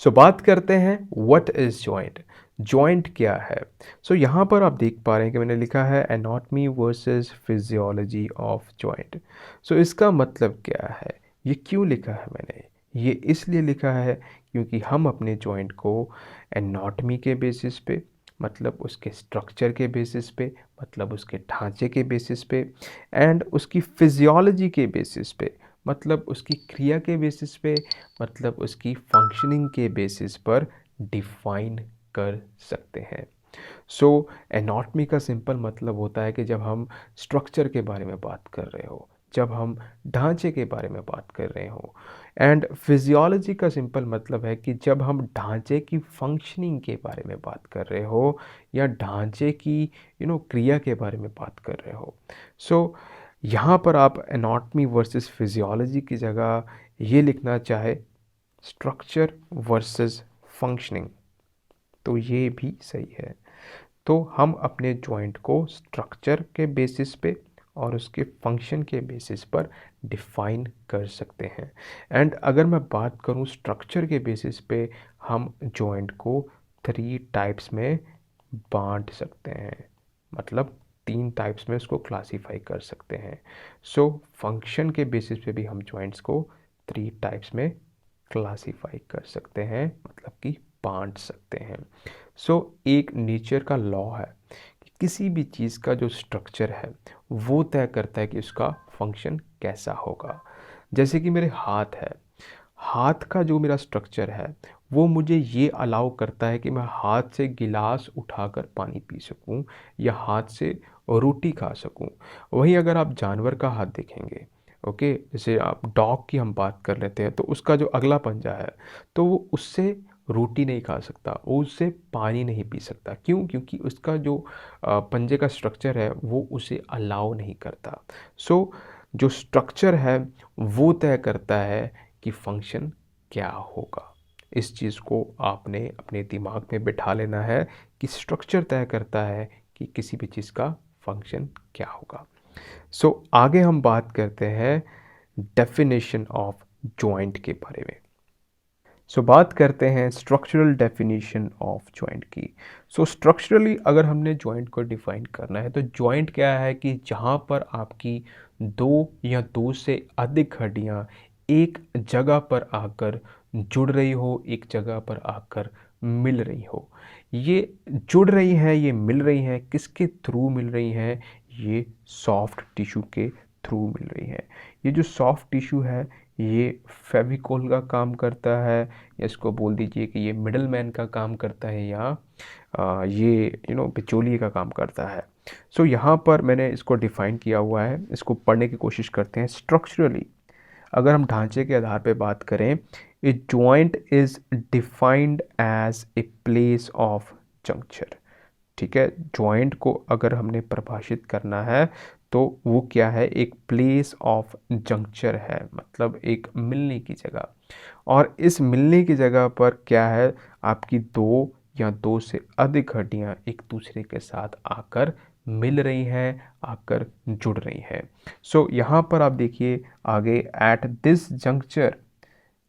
सो बात करते हैं व्हाट इज़ जॉइंट। जॉइंट क्या है? सो यहाँ पर आप देख पा रहे हैं कि मैंने लिखा है anatomy versus physiology of joint. So इसका मतलब क्या है? ये क्यों लिखा है मैंने? ये इसलिए लिखा है क्योंकि हम अपने जॉइंट को एनाटॉमी के बेसिस पे, मतलब उसके स्ट्रक्चर के बेसिस पे, मतलब उसके ढांचे के बेसिस पे, एंड उसकी फिजियोलॉजी के बेसिस पे, मतलब उसकी क्रिया के बेसिस पे, मतलब उसकी फंक्शनिंग के बेसिस पर डिफाइन कर सकते हैं। सो एनाटॉमी का सिंपल मतलब होता है कि जब हम स्ट्रक्चर के बारे में बात कर रहे हो, जब हम ढांचे के बारे में बात कर रहे हो। एंड फिजियोलॉजी का सिंपल मतलब है कि जब हम ढांचे की फंक्शनिंग के बारे में बात कर रहे हो, या ढांचे की क्रिया के बारे में बात कर रहे हो। सो यहाँ पर आप एनाटॉमी वर्सेस फिजियोलॉजी की जगह ये लिखना चाहे स्ट्रक्चर वर्सेस फंक्शनिंग, तो ये भी सही है। तो हम अपने जॉइंट को स्ट्रक्चर के बेसिस पे और उसके फंक्शन के बेसिस पर डिफाइन कर सकते हैं। एंड अगर मैं बात करूं स्ट्रक्चर के बेसिस पे, हम जॉइंट को 3 टाइप्स में बांट सकते हैं, मतलब 3 टाइप्स में उसको क्लासीफाई कर सकते हैं। सो फंक्शन के बेसिस पे भी हम जॉइंट्स को 3 टाइप्स में क्लासीफाई कर सकते हैं, मतलब कि बांट सकते हैं। सो एक नेचर का लॉ है कि किसी भी चीज़ का जो स्ट्रक्चर है वो तय करता है कि उसका फंक्शन कैसा होगा। जैसे कि मेरे हाथ है, हाथ का जो मेरा स्ट्रक्चर है वो मुझे ये अलाउ करता है कि मैं हाथ से गिलास उठाकर पानी पी सकूं, या हाथ से रोटी खा सकूं। वहीं अगर आप जानवर का हाथ देखेंगे, ओके, जैसे आप डॉग की हम बात कर लेते हैं, तो उसका जो अगला पंजा है, तो वो उससे रोटी नहीं खा सकता, वो उससे पानी नहीं पी सकता। क्यों? क्योंकि उसका जो पंजे का स्ट्रक्चर है वो उसे अलाउ नहीं करता। सो जो स्ट्रक्चर है वो तय करता है कि फंक्शन क्या होगा। इस चीज़ को आपने अपने दिमाग में बिठा लेना है कि स्ट्रक्चर तय करता है कि किसी भी चीज़ का फंक्शन क्या होगा। सो आगे हम बात करते हैं डेफिनेशन ऑफ जॉइंट के बारे में। सो बात करते हैं स्ट्रक्चरल डेफिनेशन ऑफ जॉइंट की। सो स्ट्रक्चरली अगर हमने जॉइंट को डिफाइन करना है, तो जॉइंट क्या है कि जहाँ पर आपकी दो या दो से अधिक हड्डियाँ एक जगह पर आकर जुड़ रही हो, एक जगह पर आकर मिल रही हो। ये जुड़ रही हैं, ये मिल रही हैं, किसके थ्रू मिल रही हैं? ये सॉफ्ट टिश्यू के थ्रू मिल रही हैं। ये जो सॉफ्ट टिश्यू है ये फेविकोल का काम करता है, या इसको बोल दीजिए कि ये मिडल मैन का काम करता है, या ये बिचौलिए का काम करता है। सो यहाँ पर मैंने इसको डिफाइन किया हुआ है, इसको पढ़ने की कोशिश करते हैं। स्ट्रक्चरली अगर हम ढांचे के आधार पे बात करें, A joint is defined as a place of junction. ठीक है, जॉइंट को अगर हमने परिभाषित करना है तो वो क्या है? एक प्लेस ऑफ जंक्चर है, मतलब एक मिलने की जगह। और इस मिलने की जगह पर क्या है? आपकी दो या दो से अधिक हड्डियां एक दूसरे के साथ आकर मिल रही हैं, आकर जुड़ रही हैं। सो यहाँ पर आप देखिए आगे, एट दिस जंक्चर,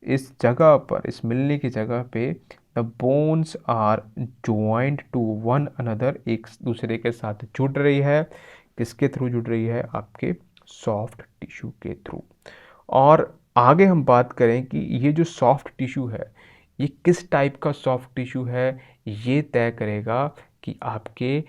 इस जगह पर, इस मिलने की जगह पे, the bones are joint to one another, एक दूसरे के साथ जुड़ रही है। किसके थ्रू जुड़ रही है? आपके सॉफ्ट टिश्यू के थ्रू। और आगे हम बात करें कि ये जो सॉफ्ट टिश्यू है ये किस टाइप का सॉफ्ट टिश्यू है, ये तय करेगा कि आपके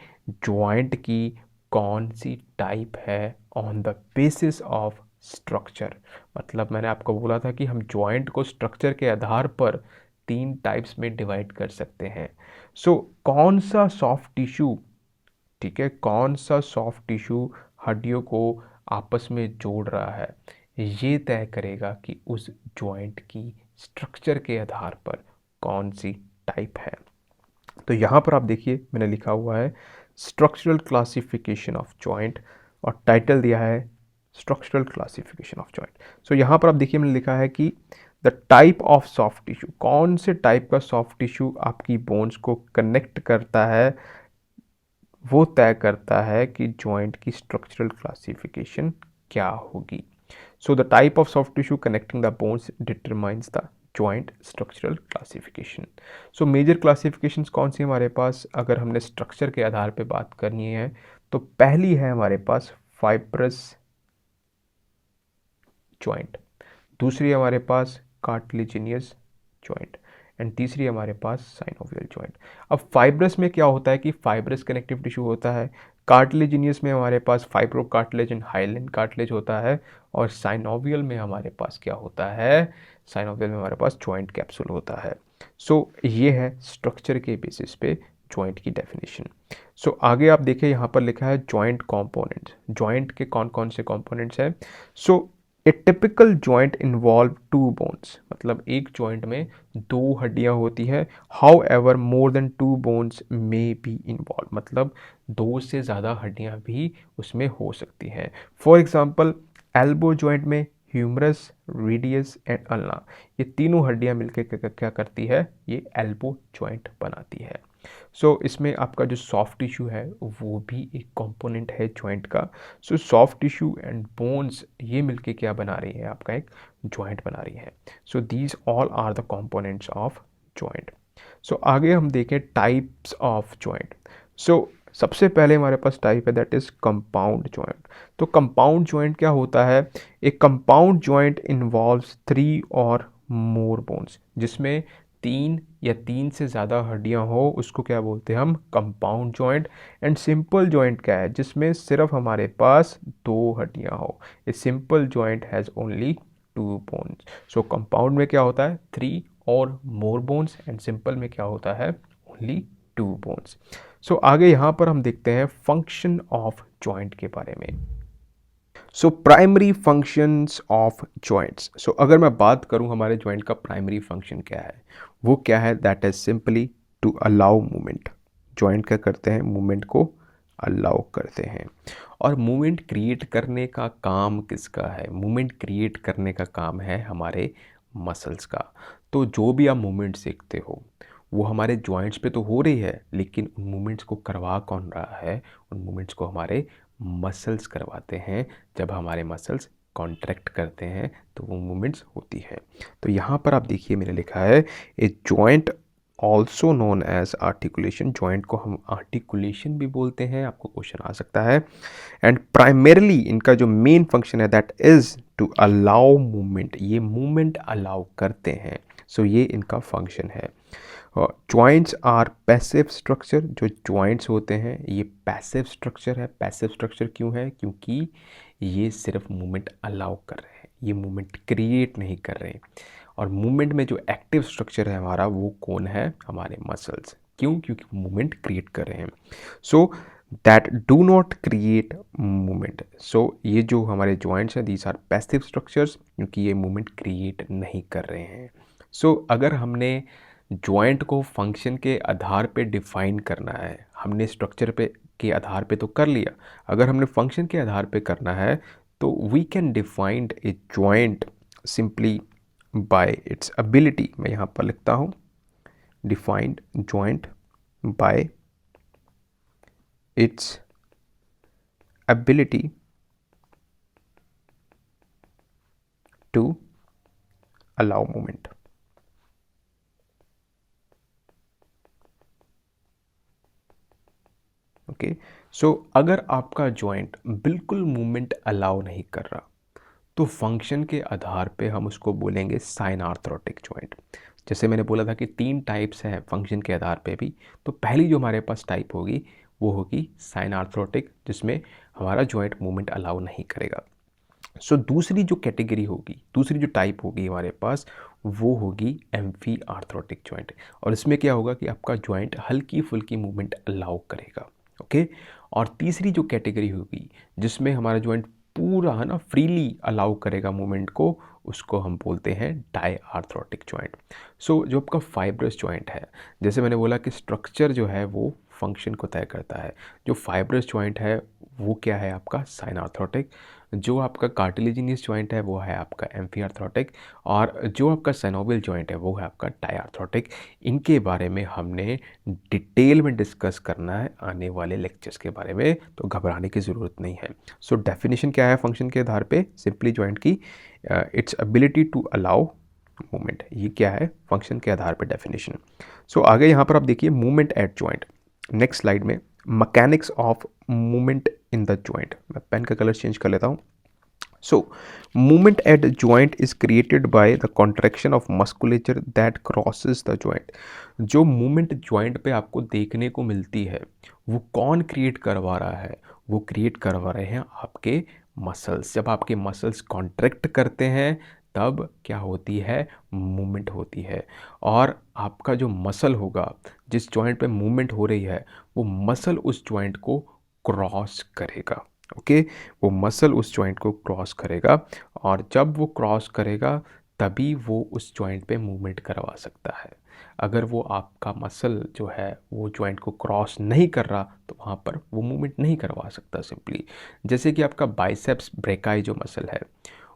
जॉइंट की कौन सी टाइप है on the basis of structure. मतलब मैंने आपको बोला था कि हम जॉइंट को स्ट्रक्चर के आधार पर 3 टाइप्स में डिवाइड कर सकते हैं। सो कौन सा सॉफ्ट टिश्यू, ठीक है, कौन सा सॉफ्ट टिश्यू हड्डियों को आपस में जोड़ रहा है, ये तय करेगा कि उस जॉइंट की स्ट्रक्चर के आधार पर कौन सी टाइप है। तो यहाँ पर आप देखिए मैंने लिखा हुआ है स्ट्रक्चरल क्लासिफिकेशन ऑफ जॉइंट, और टाइटल दिया है स्ट्रक्चरल क्लासिफिकेशन ऑफ जॉइंट। सो यहाँ पर आप देखिए मैंने लिखा है कि the type of soft tissue, कौन से टाइप का सॉफ्ट टिश्यू आपकी बोन्स को कनेक्ट करता है, वो तय करता है कि जॉइंट की स्ट्रक्चरल क्लासिफिकेशन क्या होगी। So the type of soft tissue connecting the bones determines the joint structural classification. So major classifications कौन सी हमारे पास, अगर हमने स्ट्रक्चर के आधार पे बात करनी है तो पहली है हमारे पास फाइब्रस जॉइंट, दूसरी हमारे पास कार्टिलेजिनियस जॉइंट एंड तीसरी हमारे पास साइनोवियल जॉइंट। अब फाइब्रस में क्या होता है कि फाइब्रस कनेक्टिव टिश्यू होता है, कार्टिलेजिनियस में हमारे पास fibro cartilage and hyaline cartilage होता है, और साइनोवियल में हमारे पास क्या होता है, साइनोवियल में हमारे पास जॉइंट कैप्सूल होता है। सो ये है स्ट्रक्चर के बेसिस पे जॉइंट की डेफिनेशन। सो आगे आप देखिए यहाँ पर लिखा है जॉइंट कंपोनेंट्स, जॉइंट के कौन कौन से कंपोनेंट्स हैं। So a typical joint involve two bones, मतलब एक जॉइंट में दो हड्डियां होती है। However more than two bones may be involve, मतलब दो से ज़्यादा हड्डियां भी उसमें हो सकती हैं। फॉर एग्जांपल एल्बो जॉइंट में ह्यूमरस, रेडियस एंड अल्ना, ये तीनों हड्डियां मिलकर क्या करती है, ये एल्बो जॉइंट बनाती है। सो इसमें आपका जो सॉफ्ट टिश्यू है वो भी एक कंपोनेंट है जॉइंट का। So soft tissue and bones ये मिलके क्या बना रही है, आपका एक जॉइंट बना रही है। So these all are the components of joint. So आगे हम देखें टाइप्स ऑफ जॉइंट। सो सबसे पहले हमारे पास टाइप है दैट इज कंपाउंड जॉइंट। तो कंपाउंड जॉइंट क्या होता है, एक कंपाउंड जॉइंट इन्वॉल्व्स 3 और मोर बोन्स, जिसमें 3 या 3 से ज़्यादा हड्डियां हो उसको क्या बोलते हैं हम, compound joint. And simple joint क्या है, जिसमें सिर्फ हमारे पास 2 हड्डियां हो, a simple joint has only 2 bones. So compound में क्या होता है 3 और मोर बोन्स, एंड सिंपल में क्या होता है ओनली 2 बोन्स। सो आगे यहाँ पर हम देखते हैं फंक्शन ऑफ जॉइंट के बारे में। So primary functions of joints. So अगर मैं बात करूं हमारे जॉइंट का प्राइमरी फंक्शन क्या है, वो क्या है, that is simply to allow movement. Joint क्या करते हैं, मूवमेंट को अलाउ करते हैं। और मूवमेंट क्रिएट करने का काम किसका है, मूवमेंट क्रिएट करने का काम है हमारे मसल्स का। तो जो भी आप मूवमेंट सीखते हो वो हमारे जॉइंट्स पे तो हो रही है, लेकिन उन मूवमेंट्स को करवा कौन रहा है, उन मूवमेंट्स को हमारे मसल्स करवाते हैं। जब हमारे मसल्स कॉन्ट्रैक्ट करते हैं तो वो मूवमेंट्स होती है। तो यहाँ पर आप देखिए मैंने लिखा है A joint also known as articulation, joint को हम आर्टिकुलेशन भी बोलते हैं, आपको क्वेश्चन आ सकता है। एंड प्राइमरली इनका जो मेन फंक्शन है that is to allow movement, ये मूवमेंट अलाउ करते हैं। सो ये इनका फंक्शन है। जॉइंट्स आर पैसिव स्ट्रक्चर, जो जॉइंट्स होते हैं ये पैसिव स्ट्रक्चर है। पैसिव स्ट्रक्चर क्यों है, क्योंकि ये सिर्फ मूवमेंट अलाउ कर रहे हैं, ये मूवमेंट क्रिएट नहीं कर रहे हैं। और मूवमेंट में जो एक्टिव स्ट्रक्चर है हमारा वो कौन है, हमारे मसल्स। क्यों, क्योंकि मूवमेंट क्रिएट कर रहे हैं। So that do not create movement. So ये जो हमारे जॉइंट्स हैं दीज आर पैसिव स्ट्रक्चर्स, क्योंकि ये मूवमेंट क्रिएट नहीं कर रहे हैं। सो अगर हमने जॉइंट को फंक्शन के आधार पे डिफाइन करना है, हमने स्ट्रक्चर पे के आधार पे तो कर लिया, अगर हमने फंक्शन के आधार पे करना है तो we can define a joint simply by its ability. मैं यहाँ पर लिखता हूँ defined joint by its ability to allow movement. Okay, so अगर आपका जॉइंट बिल्कुल मूवमेंट अलाउ नहीं कर रहा तो फंक्शन के आधार पे हम उसको बोलेंगे साइन आर्थरोटिक जॉइंट। जैसे मैंने बोला था कि 3 टाइप्स हैं फंक्शन के आधार पे भी, तो पहली जो हमारे पास टाइप होगी वो होगी साइन आर्थरोटिक, जिसमें हमारा जॉइंट मूवमेंट अलाउ नहीं करेगा। सो दूसरी जो कैटेगरी होगी, दूसरी जो टाइप होगी हमारे पास वो होगी एम्फी आर्थरोटिक जॉइंट। और इसमें क्या होगा कि आपका जॉइंट हल्की फुल्की मूवमेंट अलाउ करेगा। ओके, और तीसरी जो कैटेगरी होगी जिसमें हमारा जॉइंट पूरा है ना फ्रीली अलाउ करेगा मूवमेंट को, उसको हम बोलते हैं डाई आर्थरोटिक जॉइंट। सो जो आपका फाइब्रस जॉइंट है, जैसे मैंने बोला कि स्ट्रक्चर जो है वो फंक्शन को तय करता है। जो फाइब्रस जॉइंट है वो क्या है आपका साइन आर्थरोटिक, जो आपका कार्टिलेजिनियस जॉइंट है वो है आपका एम्फी आर्थरोटिक, और जो आपका साइनोवियल जॉइंट है वो है आपका डाई आर्थरोटिक। इनके बारे में हमने डिटेल में डिस्कस करना है आने वाले लेक्चर्स के बारे में, तो घबराने की ज़रूरत नहीं है। सो डेफिनेशन क्या है फंक्शन के आधार पे, सिंपली जॉइंट की its ability to allow movement. ये क्या है, फंक्शन के आधार पर डेफिनेशन। सो आगे यहाँ पर आप देखिए movement at joint. Next slide में mechanics of movement in the joint. मैं पेन का कलर चेंज कर लेता हूँ। So, movement at joint is created by the contraction of musculature that crosses the joint. जो मूवमेंट जॉइंट पे आपको देखने को मिलती है वो कौन क्रिएट करवा रहा है, वो क्रिएट करवा रहे हैं आपके मसल्स। जब आपके मसल्स कॉन्ट्रैक्ट करते हैं तब क्या होती है, मूवमेंट होती है। और आपका जो मसल होगा, जिस जॉइंट पे मूवमेंट हो रही है, वो मसल उस जॉइंट को क्रॉस करेगा। ओके वो मसल उस जॉइंट को क्रॉस करेगा, और जब वो क्रॉस करेगा तभी वो उस जॉइंट पे मूवमेंट करवा सकता है। अगर वो आपका मसल जो है वो जॉइंट को क्रॉस नहीं कर रहा तो वहाँ पर वो मूवमेंट नहीं करवा सकता सिंपली। जैसे कि आपका बाइसेप्स ब्रेकाई जो मसल है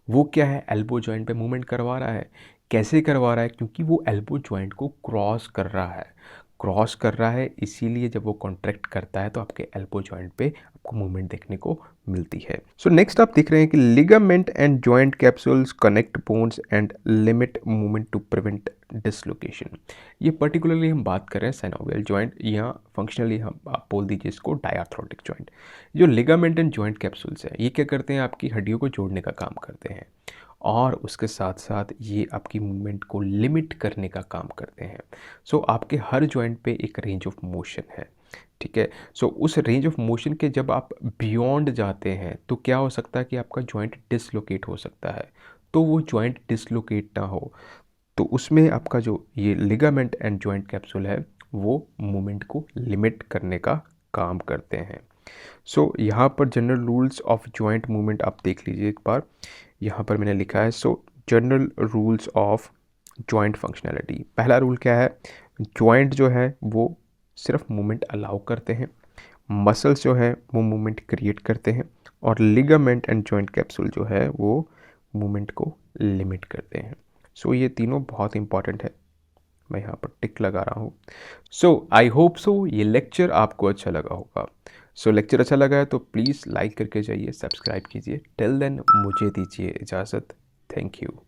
वो क्या है, एल्बो जॉइंट पे मूवमेंट करवा रहा है। कैसे करवा रहा है, क्योंकि वो एल्बो जॉइंट को क्रॉस कर रहा है। क्रॉस कर रहा है इसीलिए जब वो कॉन्ट्रैक्ट करता है तो आपके एल्बो जॉइंट पे आपको मूवमेंट देखने को मिलती है। सो नेक्स्ट आप देख रहे हैं कि ligament and joint capsules connect bones and limit movement to prevent dislocation. ये पर्टिकुलरली हम बात कर रहे हैं साइनोवियल जॉइंट, या फंक्शनली हम आप बोल दीजिए इसको डायआर्थ्रोटिक जॉइंट। जो लिगामेंट एंड जॉइंट कैप्सूल्स हैं ये क्या करते हैं, आपकी हड्डियों को जोड़ने का काम करते हैं, और उसके साथ साथ ये आपकी मूवमेंट को लिमिट करने का काम करते हैं। सो आपके हर जॉइंट पे एक रेंज ऑफ मोशन है, ठीक है। सो उस रेंज ऑफ मोशन के जब आप बियॉन्ड जाते हैं तो क्या हो सकता है कि आपका जॉइंट डिसलोकेट हो सकता है। तो वो जॉइंट डिसलोकेट ना हो तो उसमें आपका जो ये लिगामेंट एंड जॉइंट कैप्सूल है वो मूवमेंट को लिमिट करने का काम करते हैं। सो यहाँ पर general rules of joint movement आप देख लीजिए एक बार। यहाँ पर मैंने लिखा है general rules of joint functionality. पहला रूल क्या है, जॉइंट जो है वो सिर्फ मूवमेंट अलाउ करते हैं, मसल्स जो है वो मूवमेंट क्रिएट करते हैं, और लिगामेंट एंड जॉइंट कैप्सूल जो है वो मूवमेंट को लिमिट करते हैं। ये तीनों बहुत इंपॉर्टेंट है, मैं यहाँ पर टिक लगा रहा हूँ। आई होप ये लेक्चर आपको अच्छा लगा होगा। लेक्चर अच्छा लगा है तो प्लीज़ लाइक करके जाइए, सब्सक्राइब कीजिए। टिल देन मुझे दीजिए इजाज़त। Thank you.